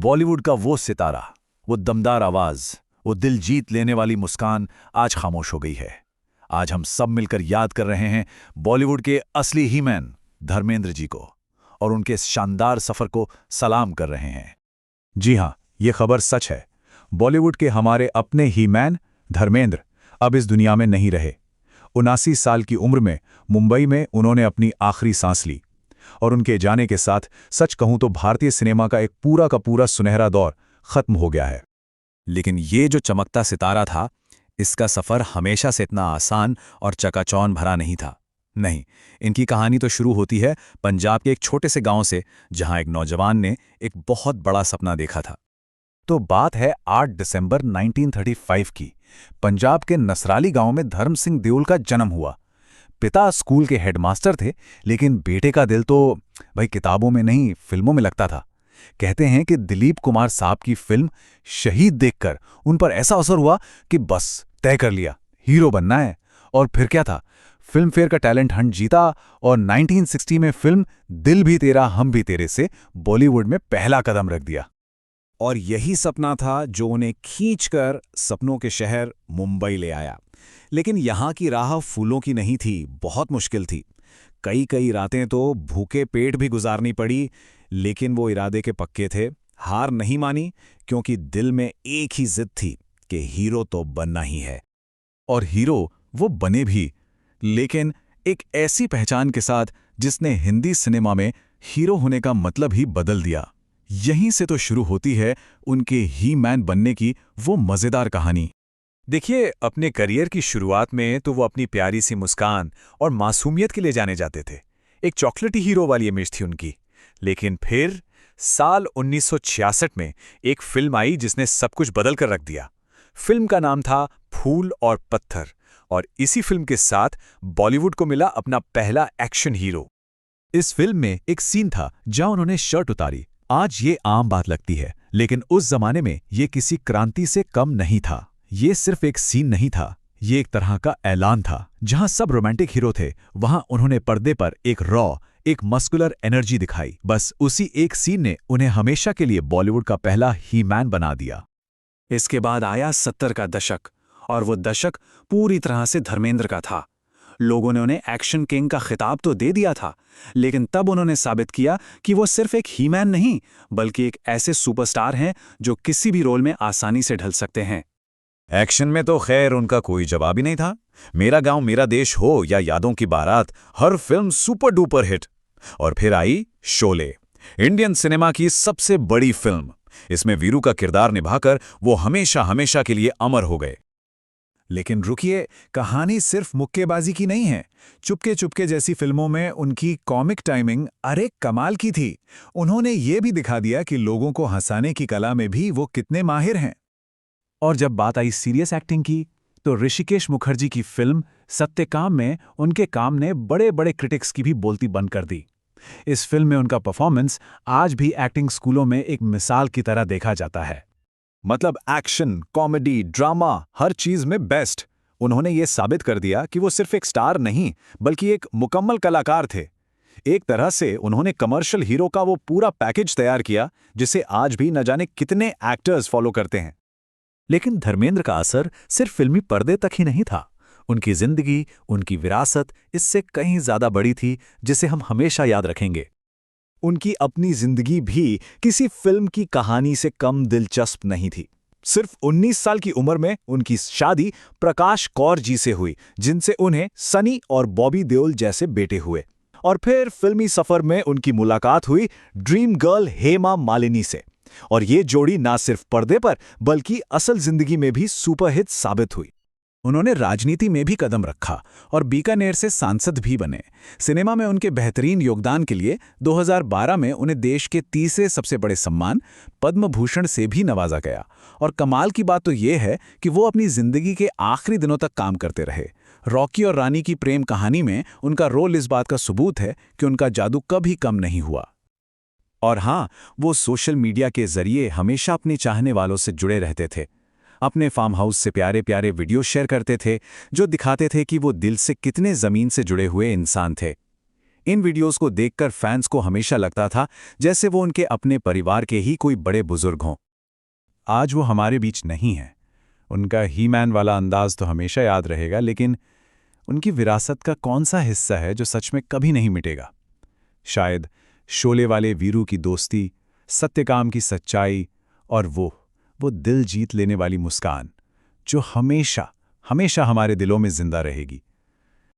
बॉलीवुड का वो सितारा, वो दमदार आवाज, वो दिल जीत लेने वाली मुस्कान आज खामोश हो गई है। आज हम सब मिलकर याद कर रहे हैं बॉलीवुड के असली हीमैन धर्मेंद्र जी को, और उनके इस शानदार सफर को सलाम कर रहे हैं। जी हां, ये खबर सच है। बॉलीवुड के हमारे अपने हीमैन धर्मेंद्र अब इस दुनिया में नहीं रहे। 79 साल की उम्र में मुंबई में उन्होंने अपनी आखिरी सांस ली, और उनके जाने के साथ सच कहूं तो भारतीय सिनेमा का एक पूरा का पूरा सुनहरा दौर खत्म हो गया है। लेकिन ये जो चमकता सितारा था, इसका सफर हमेशा से इतना आसान और चकाचौंध भरा नहीं था। नहीं, इनकी कहानी तो शुरू होती है पंजाब के एक छोटे से गांव से, जहां एक नौजवान ने एक बहुत बड़ा सपना देखा था। तो बात है 8 दिसंबर 1935 की। पंजाब के नसराली गांव में धर्म सिंह देओल का जन्म हुआ। पिता स्कूल के हेडमास्टर थे, लेकिन बेटे का दिल तो भाई किताबों में नहीं, फिल्मों में लगता था। कहते हैं कि दिलीप कुमार साहब की फिल्म शहीद देखकर उन पर ऐसा असर हुआ कि बस तय कर लिया, हीरो बनना है। और फिर क्या था, फिल्म फेयर का टैलेंट हंट जीता, और 1960 में फिल्म दिल भी तेरा हम भी तेरे से बॉलीवुड में पहला कदम रख दिया। और यही सपना था जो उन्हें खींचकर सपनों के शहर मुंबई ले आया। लेकिन यहाँ की राह फूलों की नहीं थी, बहुत मुश्किल थी। कई कई रातें तो भूखे पेट भी गुजारनी पड़ी, लेकिन वो इरादे के पक्के थे, हार नहीं मानी, क्योंकि दिल में एक ही जिद थी कि हीरो तो बनना ही है। और हीरो वो बने भी, लेकिन एक ऐसी पहचान के साथ जिसने हिंदी सिनेमा में हीरो होने का मतलब ही बदल दिया। यहीं से तो शुरू होती है उनके ही मैन बनने की वो मजेदार कहानी। देखिए, अपने करियर की शुरुआत में तो वो अपनी प्यारी सी मुस्कान और मासूमियत के लिए जाने जाते थे। एक चॉकलेटी हीरो वाली इमेज थी उनकी। लेकिन फिर साल 1966 में एक फिल्म आई जिसने सब कुछ बदल कर रख दिया। फिल्म का नाम था फूल और पत्थर, और इसी फिल्म के साथ बॉलीवुड को मिला अपना पहला एक्शन हीरो। इस फिल्म में एक सीन था जहां उन्होंने शर्ट उतारी। आज ये आम बात लगती है, लेकिन उस जमाने में ये किसी क्रांति से कम नहीं था। ये सिर्फ एक सीन नहीं था, ये एक तरह का ऐलान था। जहां सब रोमांटिक हीरो थे, वहां उन्होंने पर्दे पर एक रॉ, एक मस्कुलर एनर्जी दिखाई। बस उसी एक सीन ने उन्हें हमेशा के लिए बॉलीवुड का पहला ही मैन बना दिया। इसके बाद आया 70 का दशक, और वो दशक पूरी तरह से धर्मेंद्र का था। लोगों ने उन्हें एक्शन किंग का खिताब तो दे दिया था, लेकिन तब उन्होंने साबित किया कि वो सिर्फ एक ही मैन नहीं, बल्कि एक ऐसे सुपरस्टार हैं जो किसी भी रोल में आसानी से ढल सकते हैं। एक्शन में तो खैर उनका कोई जवाब ही नहीं था। मेरा गांव मेरा देश हो या यादों की बारात, हर फिल्म सुपर डुपर हिट। और फिर आई शोले, इंडियन सिनेमा की सबसे बड़ी फिल्म। इसमें वीरू का किरदार निभाकर वो हमेशा हमेशा के लिए अमर हो गए। लेकिन रुकिए, कहानी सिर्फ मुक्केबाजी की नहीं है। चुपके चुपके जैसी फिल्मों में उनकी कॉमिक टाइमिंग अरे कमाल की थी। उन्होंने ये भी दिखा दिया कि लोगों को हंसाने की कला में भी वो कितने माहिर हैं। और जब बात आई सीरियस एक्टिंग की, तो ऋषिकेश मुखर्जी की फिल्म सत्यकाम में उनके काम ने बड़े बड़े क्रिटिक्स की भी बोलती बंद कर दी। इस फिल्म में उनका परफॉर्मेंस आज भी एक्टिंग स्कूलों में एक मिसाल की तरह देखा जाता है। मतलब एक्शन, कॉमेडी, ड्रामा, हर चीज में बेस्ट। उन्होंने ये साबित कर दिया कि वो सिर्फ एक स्टार नहीं, बल्कि एक मुकम्मल कलाकार थे। एक तरह से उन्होंने कमर्शियल हीरो का वो पूरा पैकेज तैयार किया, जिसे आज भी न जाने कितने एक्टर्स फॉलो करते हैं। लेकिन धर्मेंद्र का असर सिर्फ फिल्मी पर्दे तक ही नहीं था। उनकी जिंदगी, उनकी विरासत इससे कहीं ज्यादा बड़ी थी, जिसे हम हमेशा याद रखेंगे। उनकी अपनी जिंदगी भी किसी फिल्म की कहानी से कम दिलचस्प नहीं थी। सिर्फ 19 साल की उम्र में उनकी शादी प्रकाश कौर जी से हुई, जिनसे उन्हें सनी और बॉबी देओल जैसे बेटे हुए। और फिर फिल्मी सफर में उनकी मुलाकात हुई ड्रीम गर्ल हेमा मालिनी से, और ये जोड़ी ना सिर्फ पर्दे पर बल्कि असल जिंदगी में भी सुपरहिट साबित हुई। उन्होंने राजनीति में भी कदम रखा और बीकानेर से सांसद भी बने। सिनेमा में उनके बेहतरीन योगदान के लिए 2012 में उन्हें देश के तीसरे सबसे बड़े सम्मान पद्म भूषण से भी नवाजा गया। और कमाल की बात तो ये है कि वो अपनी जिंदगी के आखिरी दिनों तक काम करते रहे। रॉकी और रानी की प्रेम कहानी में उनका रोल इस बात का सबूत है कि उनका जादू कभी कम नहीं हुआ। और हाँ, वो सोशल मीडिया के जरिए हमेशा अपने चाहने वालों से जुड़े रहते थे। अपने फार्म हाउस से प्यारे प्यारे वीडियो शेयर करते थे, जो दिखाते थे कि वो दिल से कितने ज़मीन से जुड़े हुए इंसान थे। इन वीडियोस को देखकर फैंस को हमेशा लगता था जैसे वो उनके अपने परिवार के ही कोई बड़े बुजुर्ग हों। आज वो हमारे बीच नहीं है। उनका ही मैन वाला अंदाज तो हमेशा याद रहेगा, लेकिन उनकी विरासत का कौन सा हिस्सा है जो सच में कभी नहीं मिटेगा? शायद शोले वाले वीरू की दोस्ती, सत्यकाम की सच्चाई और वो दिल जीत लेने वाली मुस्कान जो हमेशा हमेशा हमारे दिलों में जिंदा रहेगी।